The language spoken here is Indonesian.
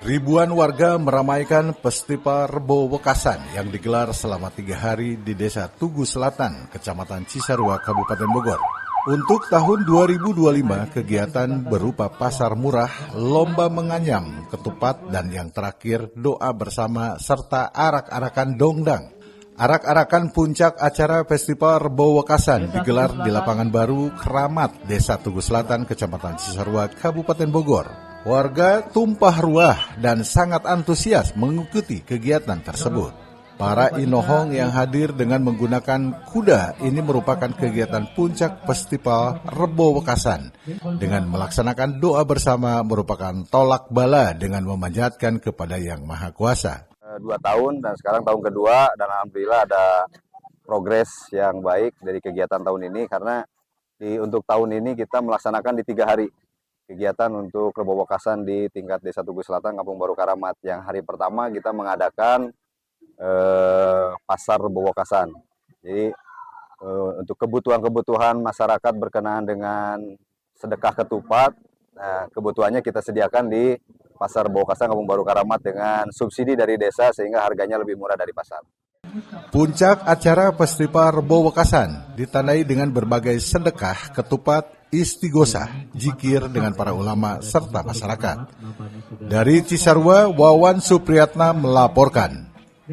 Ribuan warga meramaikan Festival Rebo Wekasan yang digelar selama 3 hari di Desa Tugu Selatan, Kecamatan Cisarua, Kabupaten Bogor. Untuk tahun 2025, kegiatan berupa pasar murah, lomba menganyam, ketupat, dan yang terakhir doa bersama serta arak-arakan dongdang. Arak-arakan puncak acara Festival Rebo Wekasan digelar di lapangan baru Keramat, Desa Tugu Selatan, Kecamatan Cisarua, Kabupaten Bogor. Warga tumpah ruah dan sangat antusias mengikuti kegiatan tersebut. Para inohong yang hadir dengan menggunakan kuda ini merupakan kegiatan puncak Festival Rebo Wekasan. Dengan melaksanakan doa bersama merupakan tolak bala dengan memanjatkan kepada Yang Maha Kuasa. 2 tahun dan sekarang tahun kedua, dan alhamdulillah ada progres yang baik dari kegiatan tahun ini, karena untuk tahun ini kita melaksanakan di 3 hari kegiatan untuk Rebo Wekasan di tingkat Desa Tugu Selatan, Kampung Baru Karamat. Yang hari pertama kita mengadakan pasar Rebo Wekasan. Jadi untuk kebutuhan masyarakat berkenaan dengan sedekah ketupat, kebutuhannya kita sediakan di pasar Rebo Wekasan, Kampung Baru Karamat dengan subsidi dari desa sehingga harganya lebih murah dari pasar. Puncak acara Festival Rebo Wekasan ditandai dengan berbagai sedekah, ketupat, istighosah, zikir dengan para ulama serta masyarakat. Dari Cisarua, Wawan Supriyatna melaporkan.